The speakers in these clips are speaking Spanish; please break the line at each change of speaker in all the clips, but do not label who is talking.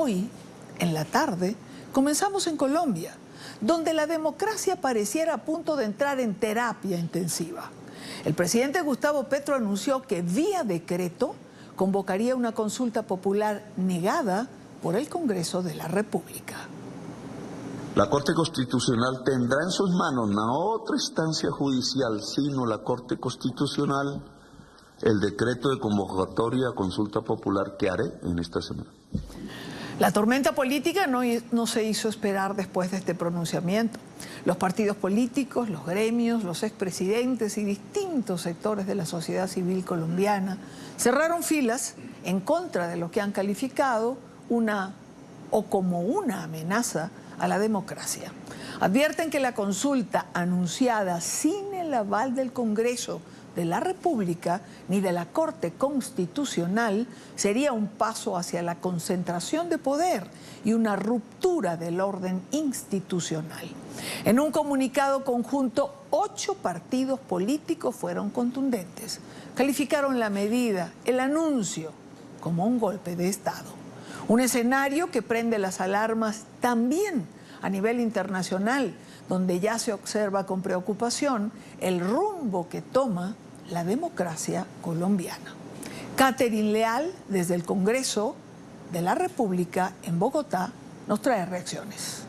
Hoy, en la tarde, comenzamos en Colombia, donde la democracia pareciera a punto de entrar en terapia intensiva. El presidente Gustavo Petro anunció que vía decreto convocaría una consulta popular negada por el Congreso de la República.
La Corte Constitucional tendrá en sus manos no otra instancia judicial, sino la Corte Constitucional, el decreto de convocatoria a consulta popular que haré en esta semana.
La tormenta política no se hizo esperar después de este pronunciamiento. Los partidos políticos, los gremios, los expresidentes y distintos sectores de la sociedad civil colombiana cerraron filas en contra de lo que han calificado como una amenaza a la democracia. Advierten que la consulta anunciada sin el aval del Congreso de la República ni de la Corte Constitucional sería un paso hacia la concentración de poder y una ruptura del orden institucional. En un comunicado conjunto, 8 partidos políticos fueron contundentes. Calificaron la medida, el anuncio, como un golpe de Estado. Un escenario que prende las alarmas también a nivel internacional, donde ya se observa con preocupación el rumbo que toma la democracia colombiana. Catherine Leal, desde el Congreso de la República en Bogotá, nos trae reacciones.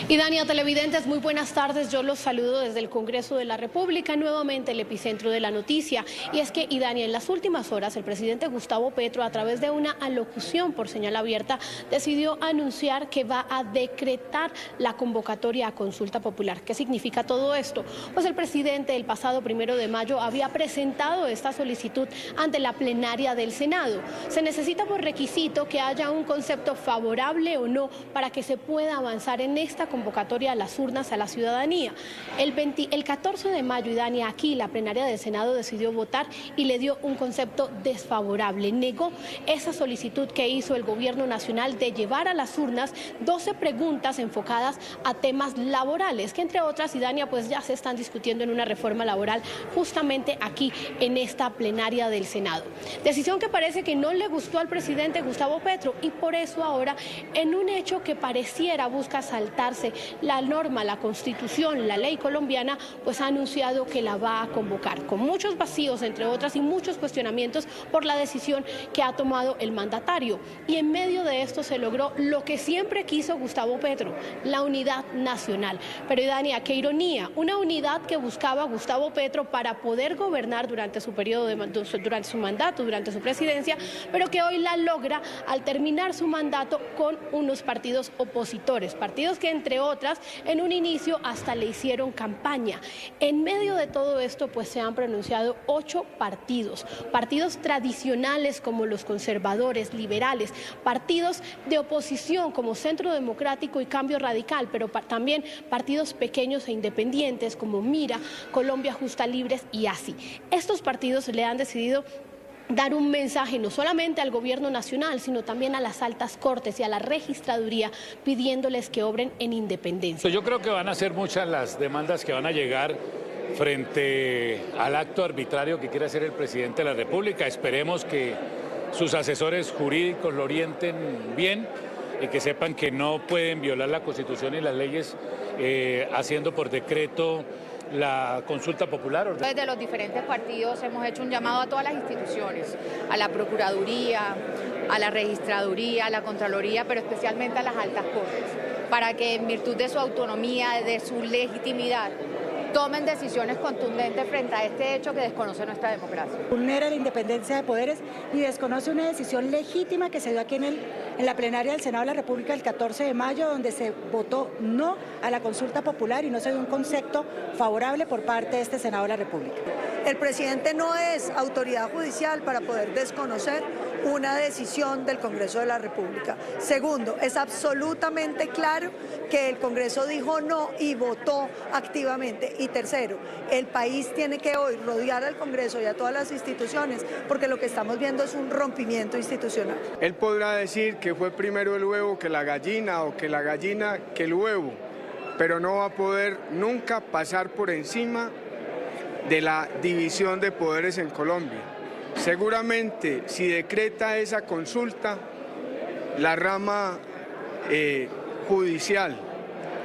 Y Dania, televidentes, muy buenas tardes. Yo los saludo desde el Congreso de la República, nuevamente el epicentro de la noticia. Y es que, Dania, en las últimas horas el presidente Gustavo Petro, a través de una alocución por señal abierta, decidió anunciar que va a decretar la convocatoria a consulta popular. ¿Qué significa todo esto? Pues el presidente el pasado 1 de mayo había presentado esta solicitud ante la plenaria del Senado. Se necesita por requisito que haya un concepto favorable o no para que se pueda avanzar en esta convocatoria a las urnas a la ciudadanía. El 14 de mayo, y Dania, aquí la plenaria del Senado decidió votar y le dio un concepto desfavorable. Negó esa solicitud que hizo el gobierno nacional de llevar a las urnas 12 preguntas enfocadas a temas laborales, que entre otras, y Dania, pues ya se están discutiendo en una reforma laboral justamente aquí en esta plenaria del Senado. Decisión que parece que no le gustó al presidente Gustavo Petro, y por eso ahora, en un hecho que pareciera busca saltarse la norma, la Constitución, la ley colombiana, pues ha anunciado que la va a convocar, con muchos vacíos, entre otras, y muchos cuestionamientos por la decisión que ha tomado el mandatario. Y en medio de esto se logró lo que siempre quiso Gustavo Petro, la unidad nacional. Pero, Dania, qué ironía, una unidad que buscaba Gustavo Petro para poder gobernar durante su periodo, durante su mandato, durante su presidencia, pero que hoy la logra al terminar su mandato con unos partidos opositores, partidos que entre otras en un inicio hasta le hicieron campaña. En medio de todo esto pues se han pronunciado 8 partidos tradicionales como los conservadores, liberales, partidos de oposición como Centro Democrático y Cambio Radical, pero también partidos pequeños e independientes como Mira, Colombia Justa, Libres y ASI. Estos partidos le han decidido dar un mensaje no solamente al gobierno nacional, sino también a las altas cortes y a la registraduría, pidiéndoles que obren en independencia.
Yo creo que van a ser muchas las demandas que van a llegar frente al acto arbitrario que quiere hacer el presidente de la República. Esperemos que sus asesores jurídicos lo orienten bien y que sepan que no pueden violar la Constitución y las leyes haciendo por decreto la consulta popular.
Desde los diferentes partidos hemos hecho un llamado a todas las instituciones, a la Procuraduría, a la Registraduría, a la Contraloría, pero especialmente a las altas cortes, para que en virtud de su autonomía, de su legitimidad, tomen decisiones contundentes frente a este hecho que desconoce nuestra democracia.
Vulnera la independencia de poderes y desconoce una decisión legítima que se dio aquí en la plenaria del Senado de la República el 14 de mayo, donde se votó no a la consulta popular y no se dio un concepto favorable por parte de este Senado de la República.
El presidente no es autoridad judicial para poder desconocer una decisión del Congreso de la República. Segundo, es absolutamente claro que el Congreso dijo no y votó activamente. Y tercero, el país tiene que hoy rodear al Congreso y a todas las instituciones, porque lo que estamos viendo es un rompimiento institucional.
Él podrá decir que fue primero el huevo que la gallina o que la gallina que el huevo, pero no va a poder nunca pasar por encima de la división de poderes en Colombia. Seguramente, si decreta esa consulta, la rama judicial,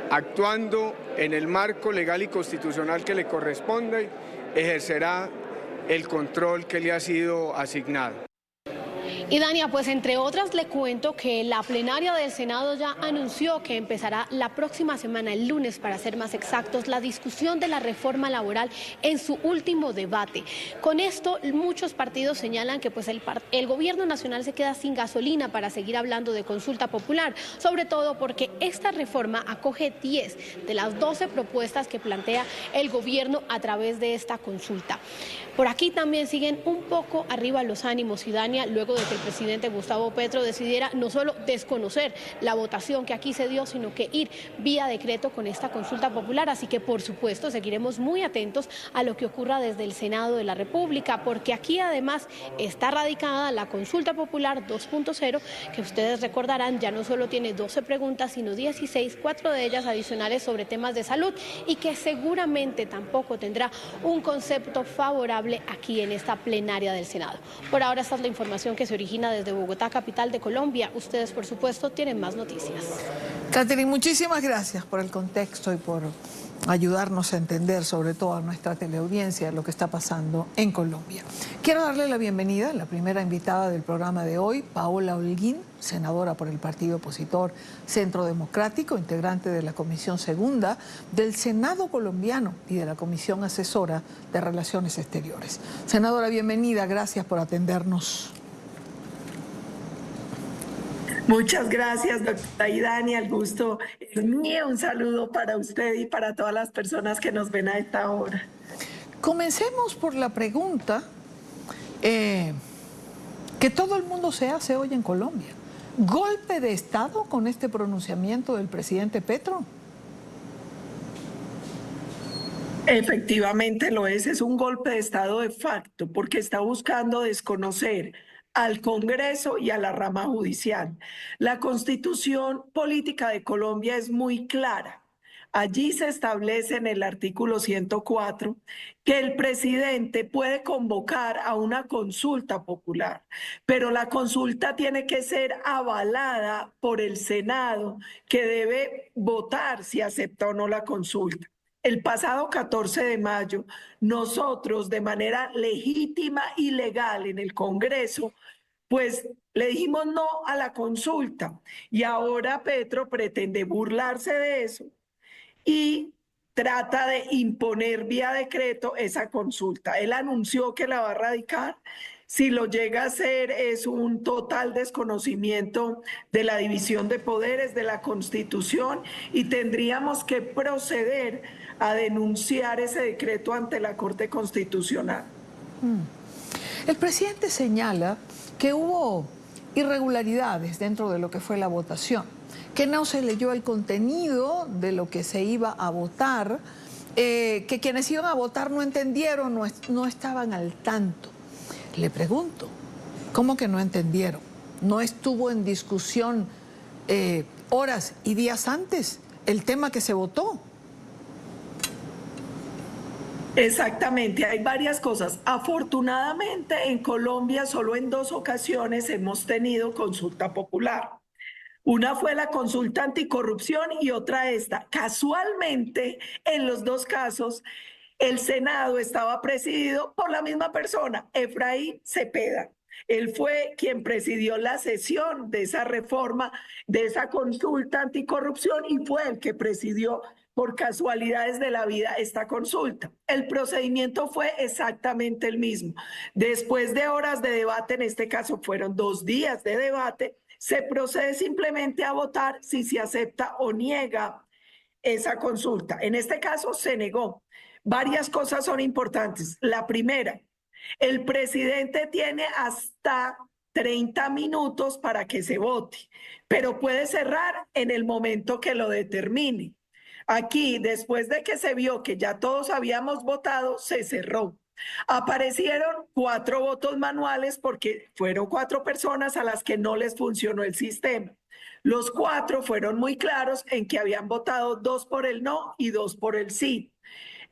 actuando en el marco legal y constitucional que le corresponde, ejercerá el control que le ha sido asignado.
Y Dania, pues entre otras le cuento que la plenaria del Senado ya anunció que empezará la próxima semana, el lunes para ser más exactos, la discusión de la reforma laboral en su último debate. Con esto muchos partidos señalan que pues el gobierno nacional se queda sin gasolina para seguir hablando de consulta popular, sobre todo porque esta reforma acoge 10 de las 12 propuestas que plantea el gobierno a través de esta consulta. Por aquí también siguen un poco arriba los ánimos, y Dania, luego de que el presidente Gustavo Petro decidiera no solo desconocer la votación que aquí se dio, sino que ir vía decreto con esta consulta popular. Así que, por supuesto, seguiremos muy atentos a lo que ocurra desde el Senado de la República, porque aquí además está radicada la consulta popular 2.0, que ustedes recordarán ya no solo tiene 12 preguntas, sino 16, 4 de ellas adicionales sobre temas de salud, y que seguramente tampoco tendrá un concepto favorable aquí en esta plenaria del Senado. Por ahora esta es la información que se origina desde Bogotá, capital de Colombia. Ustedes, por supuesto, tienen más noticias.
Catherine, muchísimas gracias por el contexto y por ayudarnos a entender, sobre todo a nuestra teleaudiencia, lo que está pasando en Colombia. Quiero darle la bienvenida a la primera invitada del programa de hoy, Paola Holguín, senadora por el partido opositor Centro Democrático, integrante de la Comisión Segunda del Senado colombiano y de la Comisión Asesora de Relaciones Exteriores. Senadora, bienvenida, gracias por atendernos.
Muchas gracias, doctora Idania, el gusto es mío. Un saludo para usted y para todas las personas que nos ven a esta hora.
Comencemos por la pregunta que todo el mundo se hace hoy en Colombia. ¿Golpe de Estado con este pronunciamiento del presidente Petro?
Efectivamente lo es un golpe de Estado de facto, porque está buscando desconocer al Congreso y a la rama judicial. La Constitución Política de Colombia es muy clara. Allí se establece en el artículo 104 que el presidente puede convocar a una consulta popular, pero la consulta tiene que ser avalada por el Senado, que debe votar si acepta o no la consulta. El pasado 14 de mayo, nosotros de manera legítima y legal en el Congreso, pues le dijimos no a la consulta, y ahora Petro pretende burlarse de eso y trata de imponer vía decreto esa consulta. Él anunció que la va a radicar. Si lo llega a hacer es un total desconocimiento de la división de poderes, de la Constitución, y tendríamos que proceder a denunciar ese decreto ante la Corte Constitucional.
El presidente señala que hubo irregularidades dentro de lo que fue la votación, que no se leyó el contenido de lo que se iba a votar, que quienes iban a votar no entendieron, no estaban al tanto. Le pregunto, ¿cómo que no entendieron? ¿No estuvo en discusión horas y días antes el tema que se votó?
Exactamente, hay varias cosas. Afortunadamente en Colombia solo en 2 ocasiones hemos tenido consulta popular. Una fue la consulta anticorrupción y otra esta. Casualmente, en los 2 casos, el Senado estaba presidido por la misma persona, Efraín Cepeda. Él fue quien presidió la sesión de esa reforma, de esa consulta anticorrupción, y fue el que presidió por casualidades de la vida esta consulta. El procedimiento fue exactamente el mismo. Después de horas de debate, en este caso fueron 2 días de debate, se procede simplemente a votar si se acepta o niega esa consulta. En este caso se negó. Varias cosas son importantes. La primera, el presidente tiene hasta 30 minutos para que se vote, pero puede cerrar en el momento que lo determine. Aquí, después de que se vio que ya todos habíamos votado, se cerró. Aparecieron 4 votos manuales porque fueron 4 personas a las que no les funcionó el sistema. Los 4 fueron muy claros en que habían votado 2 por el no y 2 por el sí.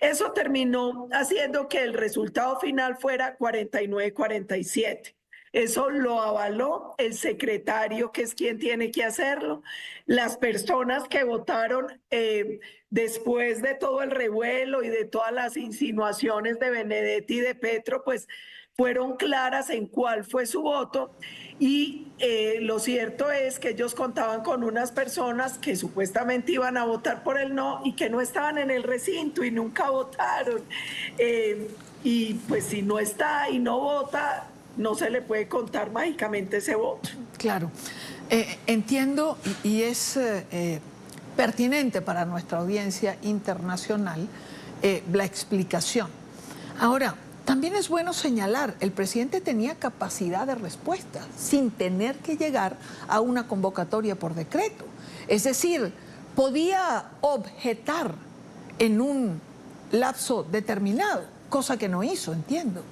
Eso terminó haciendo que el resultado final fuera 49-47. Eso lo avaló el secretario, que es quien tiene que hacerlo. Las personas que votaron después de todo el revuelo y de todas las insinuaciones de Benedetti y de Petro, pues fueron claras en cuál fue su voto. Y lo cierto es que ellos contaban con unas personas que supuestamente iban a votar por el no y que no estaban en el recinto y nunca votaron. Y pues si no está y no vota, no se le puede contar mágicamente ese voto.
Claro, entiendo y es pertinente para nuestra audiencia internacional la explicación. Ahora, también es bueno señalar, el presidente tenía capacidad de respuesta sin tener que llegar a una convocatoria por decreto. Es decir, podía objetar en un lapso determinado, cosa que no hizo, entiendo.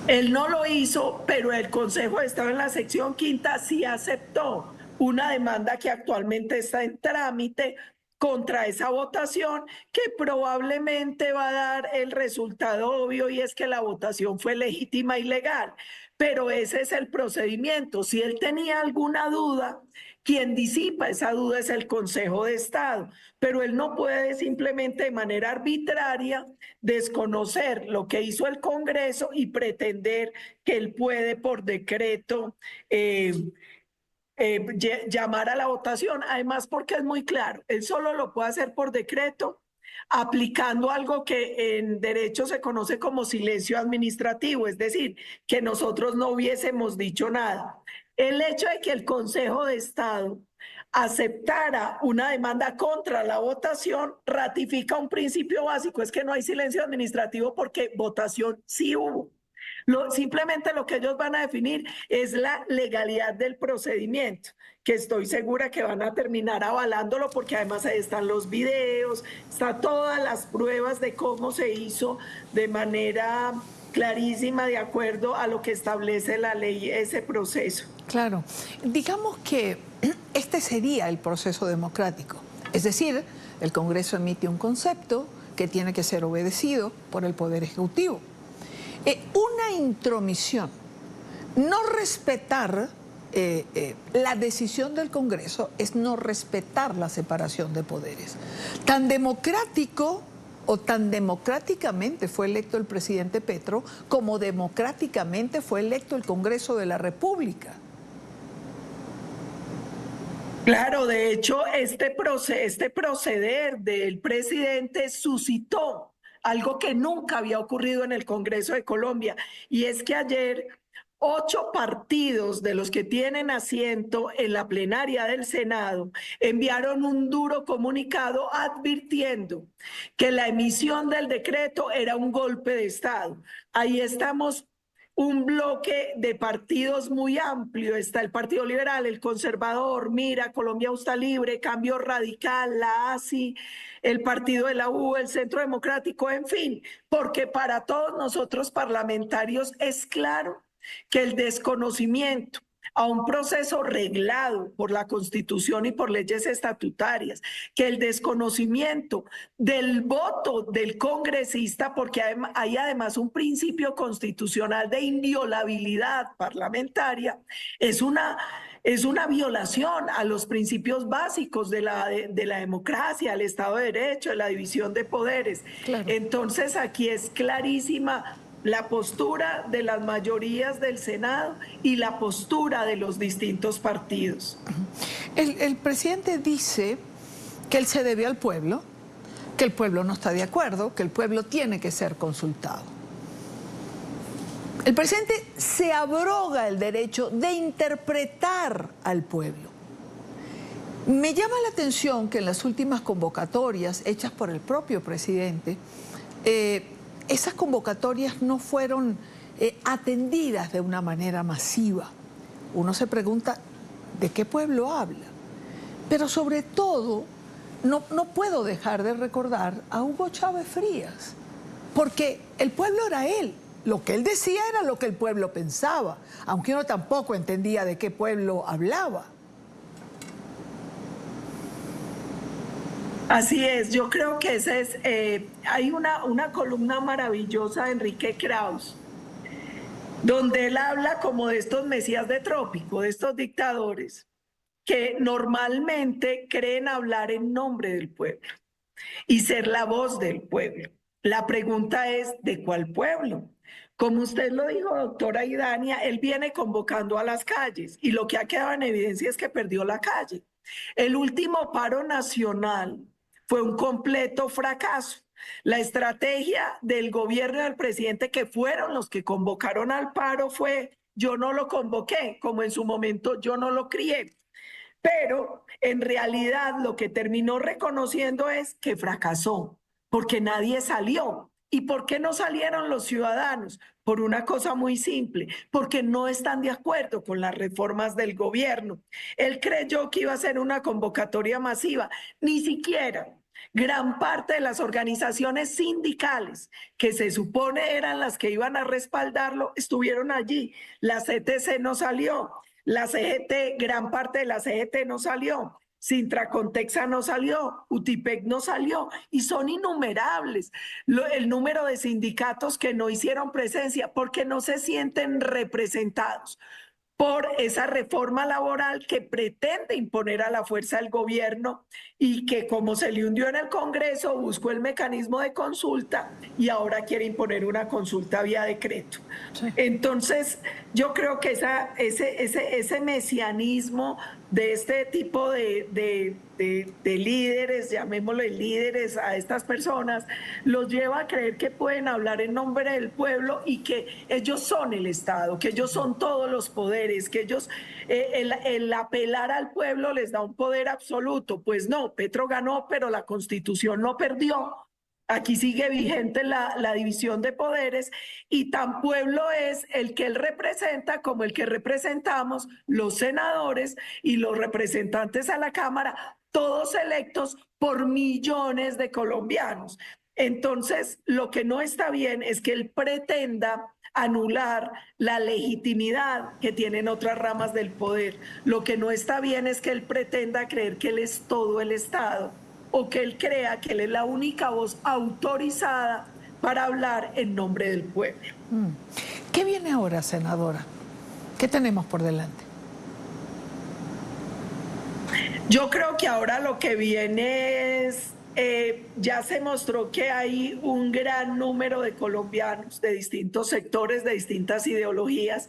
Él no lo hizo, pero el Consejo de Estado en la sección quinta sí aceptó una demanda que actualmente está en trámite contra esa votación, que probablemente va a dar el resultado obvio, y es que la votación fue legítima y legal. Pero ese es el procedimiento. Si él tenía alguna duda, quien disipa esa duda es el Consejo de Estado, pero él no puede simplemente de manera arbitraria desconocer lo que hizo el Congreso y pretender que él puede por decreto llamar a la votación. Además, porque es muy claro, él solo lo puede hacer por decreto, aplicando algo que en derecho se conoce como silencio administrativo, es decir, que nosotros no hubiésemos dicho nada. El hecho de que el Consejo de Estado aceptara una demanda contra la votación ratifica un principio básico, es que no hay silencio administrativo porque votación sí hubo. Simplemente lo que ellos van a definir es la legalidad del procedimiento, que estoy segura que van a terminar avalándolo, porque además ahí están los videos, están todas las pruebas de cómo se hizo de manera clarísima, de acuerdo a lo que establece la ley, ese proceso.
Claro, digamos que este sería el proceso democrático, es decir, el Congreso emite un concepto que tiene que ser obedecido por el Poder Ejecutivo. Una intromisión, no respetar la decisión del Congreso es no respetar la separación de poderes. Tan democrático o tan democráticamente fue electo el presidente Petro como democráticamente fue electo el Congreso de la República.
Claro, de hecho, este proceder del presidente suscitó algo que nunca había ocurrido en el Congreso de Colombia, y es que ayer 8 partidos de los que tienen asiento en la plenaria del Senado enviaron un duro comunicado advirtiendo que la emisión del decreto era un golpe de Estado. Ahí estamos un bloque de partidos muy amplio, está el Partido Liberal, el Conservador, Mira, Colombia Justa Libre, Cambio Radical, la ASI, el Partido de la U, el Centro Democrático, en fin, porque para todos nosotros parlamentarios es claro que el desconocimiento a un proceso reglado por la Constitución y por leyes estatutarias, que el desconocimiento del voto del congresista, porque hay además un principio constitucional de inviolabilidad parlamentaria, es una violación a los principios básicos de la democracia, al Estado de Derecho, de la división de poderes. Claro. Entonces aquí es clarísima la postura de las mayorías del Senado y la postura de los distintos partidos.
El presidente dice que él se debe al pueblo, que el pueblo no está de acuerdo, que el pueblo tiene que ser consultado. El presidente se abroga el derecho de interpretar al pueblo. Me llama la atención que en las últimas convocatorias hechas por el propio presidente, esas convocatorias no fueron atendidas de una manera masiva. Uno se pregunta, ¿de qué pueblo habla? Pero sobre todo, no puedo dejar de recordar a Hugo Chávez Frías, porque el pueblo era él. Lo que él decía era lo que el pueblo pensaba, aunque uno tampoco entendía de qué pueblo hablaba.
Así es, yo creo que ese es, hay una columna maravillosa de Enrique Krauss donde él habla como de estos mesías de trópico, de estos dictadores que normalmente creen hablar en nombre del pueblo y ser la voz del pueblo. La pregunta es, ¿de cuál pueblo? Como usted lo dijo, doctora Idania, él viene convocando a las calles y lo que ha quedado en evidencia es que perdió la calle. El último paro nacional fue un completo fracaso. La estrategia del gobierno del presidente, que fueron los que convocaron al paro, fue: yo no lo convoqué, como en su momento yo no lo crié. Pero en realidad lo que terminó reconociendo es que fracasó, porque nadie salió. ¿Y por qué no salieron los ciudadanos? Por una cosa muy simple, porque no están de acuerdo con las reformas del gobierno. Él creyó que iba a ser una convocatoria masiva, ni siquiera. Gran parte de las organizaciones sindicales que se supone eran las que iban a respaldarlo estuvieron allí. La CTC no salió, la CGT, gran parte de la CGT no salió, Sintracontexa no salió, UTIPEC no salió, y son innumerables el número de sindicatos que no hicieron presencia porque no se sienten representados por esa reforma laboral que pretende imponer a la fuerza del gobierno y que, como se le hundió en el Congreso, buscó el mecanismo de consulta y ahora quiere imponer una consulta vía decreto. Sí. Entonces, yo creo que ese mesianismo de este tipo de líderes, llamémosle líderes a estas personas, los lleva a creer que pueden hablar en nombre del pueblo y que ellos son el Estado, que ellos son todos los poderes, que ellos, el apelar al pueblo les da un poder absoluto. Pues no, Petro ganó, pero la Constitución no perdió. Aquí sigue vigente la división de poderes y tan pueblo es el que él representa como el que representamos los senadores y los representantes a la Cámara, todos electos por millones de colombianos. Entonces, lo que no está bien es que él pretenda anular la legitimidad que tienen otras ramas del poder. Lo que no está bien es que él pretenda creer que él es todo el Estado, o que él crea que él es la única voz autorizada para hablar en nombre del pueblo.
¿Qué viene ahora, senadora? ¿Qué tenemos por delante?
Yo creo que ahora lo que viene es, ya se mostró que hay un gran número de colombianos de distintos sectores, de distintas ideologías,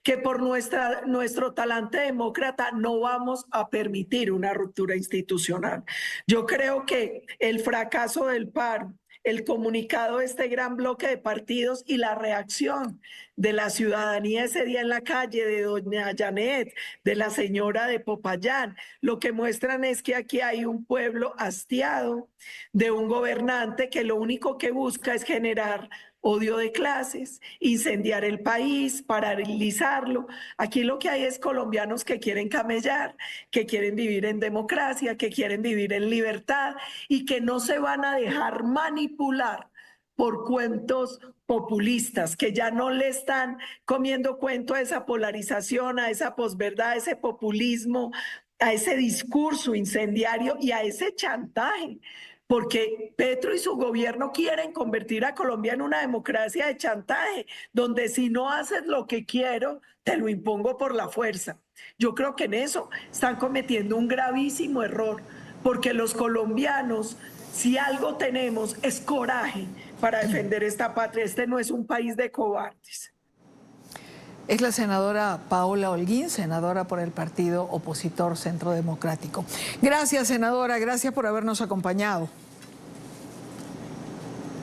que por nuestro talante demócrata no vamos a permitir una ruptura institucional. Yo creo que el fracaso del paro, el comunicado de este gran bloque de partidos y la reacción de la ciudadanía ese día en la calle, de doña Janet, de la señora de Popayán, lo que muestran es que aquí hay un pueblo hastiado de un gobernante que lo único que busca es generar odio de clases, incendiar el país, paralizarlo. Aquí lo que hay es colombianos que quieren camellar, que quieren vivir en democracia, que quieren vivir en libertad y que no se van a dejar manipular por cuentos populistas, que ya no le están comiendo cuento a esa polarización, a esa posverdad, a ese populismo, a ese discurso incendiario y a ese chantaje. Porque Petro y su gobierno quieren convertir a Colombia en una democracia de chantaje, donde si no haces lo que quiero, te lo impongo por la fuerza. Yo creo que en eso están cometiendo un gravísimo error, porque los colombianos, si algo tenemos, es coraje para defender esta patria. Este no es un país de cobardes.
Es la senadora Paola Holguín, senadora por el partido opositor Centro Democrático. Gracias, senadora, gracias por habernos acompañado.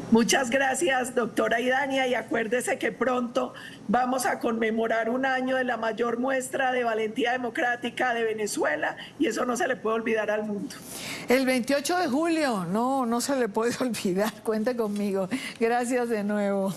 Muchas gracias, doctora Idania, y acuérdese que pronto vamos a conmemorar un año de la mayor muestra de valentía democrática de Venezuela, y eso no se le puede olvidar al mundo.
El 28 de julio, no se le puede olvidar, cuente conmigo. Gracias de nuevo.